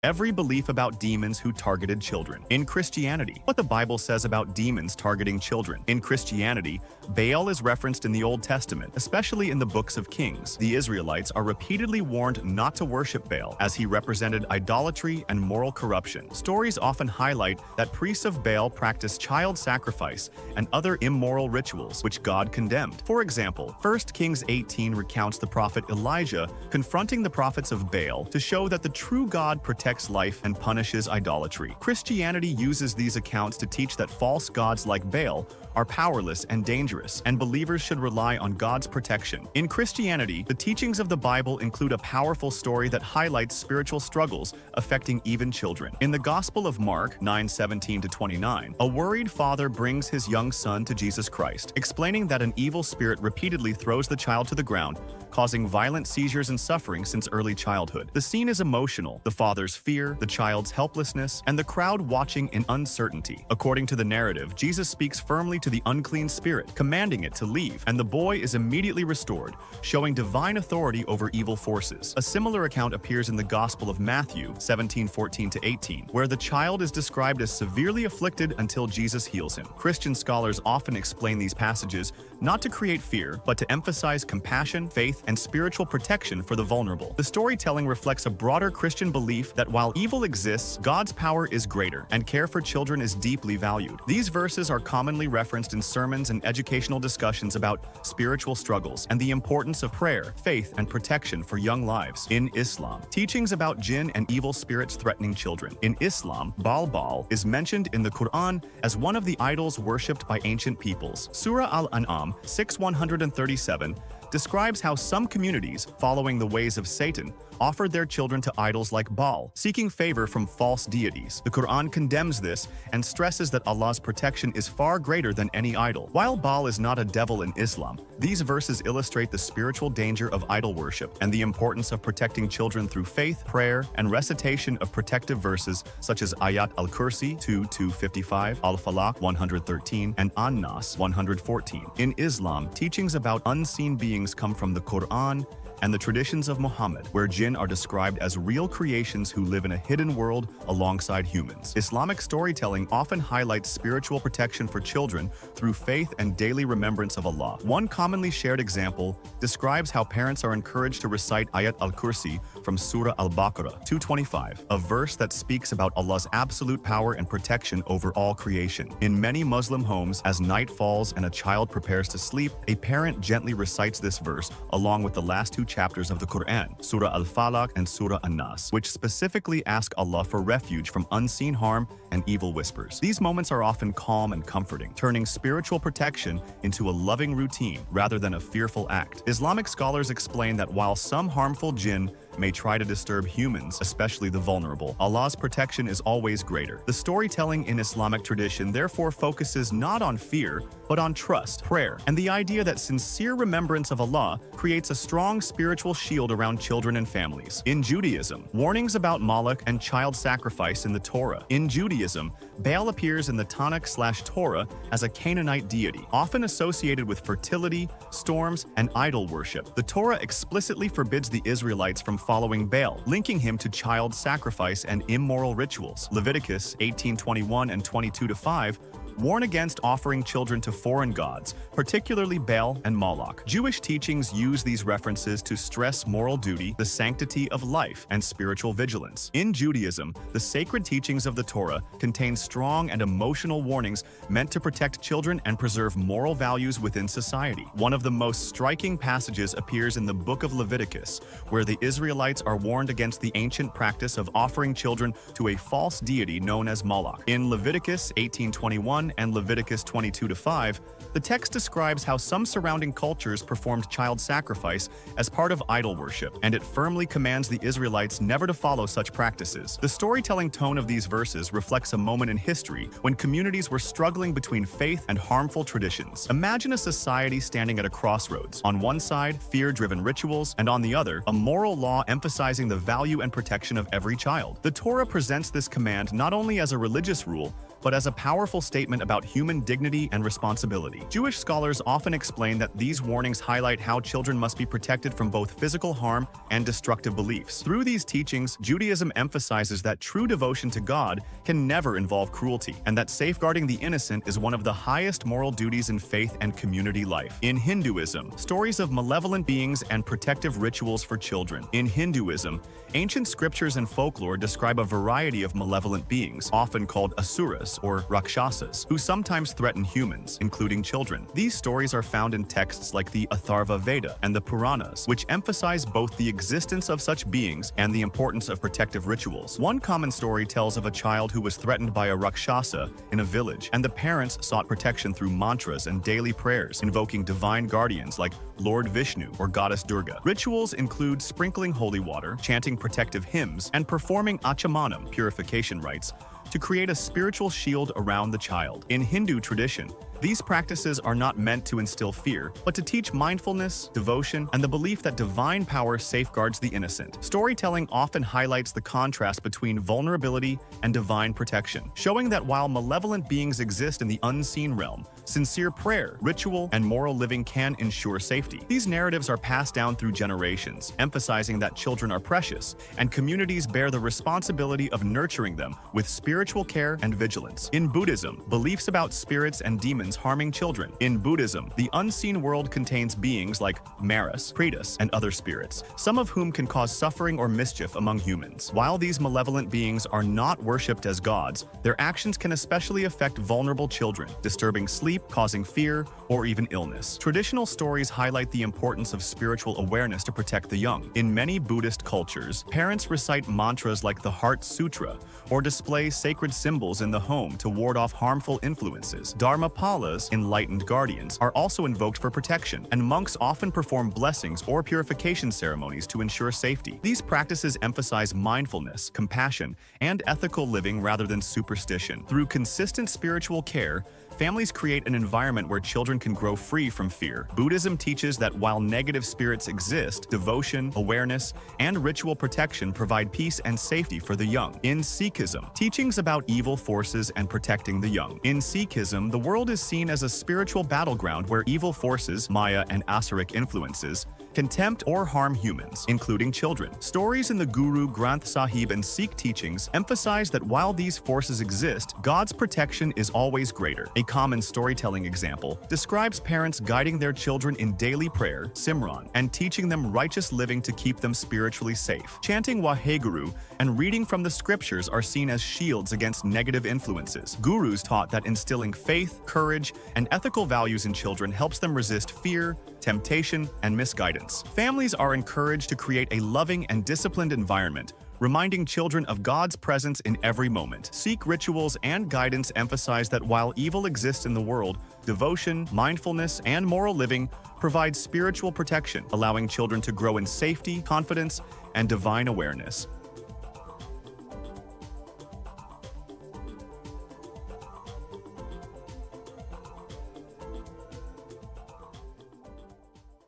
Every belief about demons who targeted children. In Christianity, what the Bible says about demons targeting children. In Christianity, Baal is referenced in the Old Testament, especially in the books of Kings. The Israelites are repeatedly warned not to worship Baal, as he represented idolatry and moral corruption. Stories often highlight that priests of Baal practiced child sacrifice and other immoral rituals, which God condemned. For example, 1 Kings 18 recounts the prophet Elijah confronting the prophets of Baal to show that the true God protects life and punishes idolatry. Christianity uses these accounts to teach that false gods like Baal are powerless and dangerous, and believers should rely on God's protection. In Christianity, the teachings of the Bible include a powerful story that highlights spiritual struggles affecting even children. In the Gospel of Mark 9:17-29, a worried father brings his young son to Jesus Christ, explaining that an evil spirit repeatedly throws the child to the ground, causing violent seizures and suffering since early childhood. The scene is emotional: the father's fear, the child's helplessness, and the crowd watching in uncertainty. According to the narrative, Jesus speaks firmly to the unclean spirit, commanding it to leave, and the boy is immediately restored, showing divine authority over evil forces. A similar account appears in the Gospel of Matthew 17:14-18, where the child is described as severely afflicted until Jesus heals him. Christian scholars often explain these passages not to create fear, but to emphasize compassion, faith, and spiritual protection for the vulnerable. The storytelling reflects a broader Christian belief that while evil exists, God's power is greater, and care for children is deeply valued. These verses are commonly referenced in sermons and educational discussions about spiritual struggles and the importance of prayer, faith, and protection for young lives. In Islam, teachings about jinn and evil spirits threatening children. In Islam, Baal is mentioned in the Quran as one of the idols worshipped by ancient peoples. Surah Al-An'am 6:137 describes how some communities, following the ways of Satan, offered their children to idols like Baal, seeking favor from false deities. The Quran condemns this and stresses that Allah's protection is far greater than any idol. While Baal is not a devil in Islam, these verses illustrate the spiritual danger of idol worship and the importance of protecting children through faith, prayer, and recitation of protective verses such as Ayat al-Kursi 2:255, Al-Falaq 113, and An-Nas 114. In Islam, teachings about unseen beings come from the Quran and the traditions of Muhammad, where jinn are described as real creations who live in a hidden world alongside humans. Islamic storytelling often highlights spiritual protection for children through faith and daily remembrance of Allah. One commonly shared example describes how parents are encouraged to recite Ayat al-Kursi from Surah Al-Baqarah 225, a verse that speaks about Allah's absolute power and protection over all creation. In many Muslim homes, as night falls and a child prepares to sleep, a parent gently recites this verse along with the last two chapters of the Quran, Surah Al-Falaq and Surah An-Nas, which specifically ask Allah for refuge from unseen harm and evil whispers. These moments are often calm and comforting, turning spiritual protection into a loving routine rather than a fearful act. Islamic scholars explain that while some harmful jinn may try to disturb humans, especially the vulnerable, Allah's protection is always greater. The storytelling in Islamic tradition therefore focuses not on fear, but on trust, prayer, and the idea that sincere remembrance of Allah creates a strong spiritual shield around children and families. In Judaism, warnings about Moloch and child sacrifice in the Torah. In Judaism, Baal appears in the Tanakh/Torah as a Canaanite deity, often associated with fertility, storms, and idol worship. The Torah explicitly forbids the Israelites from following Baal, linking him to child sacrifice and immoral rituals. Leviticus 18:21 and 22-5 warn against offering children to foreign gods, particularly Baal and Moloch. Jewish teachings use these references to stress moral duty, the sanctity of life, and spiritual vigilance. In Judaism, the sacred teachings of the Torah contain strong and emotional warnings meant to protect children and preserve moral values within society. One of the most striking passages appears in the book of Leviticus, where the Israelites are warned against the ancient practice of offering children to a false deity known as Moloch. In Leviticus 18:21 and Leviticus 22-5, the text describes how some surrounding cultures performed child sacrifice as part of idol worship, and it firmly commands the Israelites never to follow such practices. The storytelling tone of these verses reflects a moment in history when communities were struggling between faith and harmful traditions. Imagine a society standing at a crossroads. On one side, fear-driven rituals, and on the other, a moral law emphasizing the value and protection of every child. The Torah presents this command not only as a religious rule, but as a powerful statement about human dignity and responsibility. Jewish scholars often explain that these warnings highlight how children must be protected from both physical harm and destructive beliefs. Through these teachings, Judaism emphasizes that true devotion to God can never involve cruelty, and that safeguarding the innocent is one of the highest moral duties in faith and community life. In Hinduism, stories of malevolent beings and protective rituals for children. In Hinduism, ancient scriptures and folklore describe a variety of malevolent beings, often called asuras or rakshasas, who sometimes threaten humans, including children. These stories are found in texts like the Atharva Veda and the Puranas, which emphasize both the existence of such beings and the importance of protective rituals. One common story tells of a child who was threatened by a rakshasa in a village, and the parents sought protection through mantras and daily prayers, invoking divine guardians like Lord Vishnu or Goddess Durga. Rituals include sprinkling holy water, chanting protective hymns, and performing achamanam, purification rites, to create a spiritual shield around the child. In Hindu tradition, these practices are not meant to instill fear, but to teach mindfulness, devotion, and the belief that divine power safeguards the innocent. Storytelling often highlights the contrast between vulnerability and divine protection, showing that while malevolent beings exist in the unseen realm, sincere prayer, ritual, and moral living can ensure safety. These narratives are passed down through generations, emphasizing that children are precious, and communities bear the responsibility of nurturing them with spiritual care and vigilance. In Buddhism, beliefs about spirits and demons harming children. In Buddhism, the unseen world contains beings like Maras, Pretas, and other spirits, some of whom can cause suffering or mischief among humans. While these malevolent beings are not worshipped as gods, their actions can especially affect vulnerable children, disturbing sleep, causing fear, or even illness. Traditional stories highlight the importance of spiritual awareness to protect the young. In many Buddhist cultures, parents recite mantras like the Heart Sutra or display sacred symbols in the home to ward off harmful influences. Dharmapalas, enlightened guardians, are also invoked for protection, and monks often perform blessings or purification ceremonies to ensure safety. These practices emphasize mindfulness, compassion, and ethical living rather than superstition. Through consistent spiritual care, families create an environment where children can grow free from fear. Buddhism teaches that while negative spirits exist, devotion, awareness, and ritual protection provide peace and safety for the young. In Sikhism, teachings about evil forces and protecting the young. In Sikhism, the world is seen as a spiritual battleground where evil forces, Maya and Asuric influences, can tempt or harm humans, including children. Stories in the Guru Granth Sahib and Sikh teachings emphasize that while these forces exist, God's protection is always greater. A common storytelling example describes parents guiding their children in daily prayer, Simran, and teaching them righteous living to keep them spiritually safe. Chanting Waheguru and reading from the scriptures are seen as shields against negative influences. Gurus taught that instilling faith, courage, and ethical values in children helps them resist fear, temptation, and misguidance. Families are encouraged to create a loving and disciplined environment, reminding children of God's presence in every moment. Sikh rituals and guidance emphasize that while evil exists in the world, devotion, mindfulness, and moral living provide spiritual protection, allowing children to grow in safety, confidence, and divine awareness.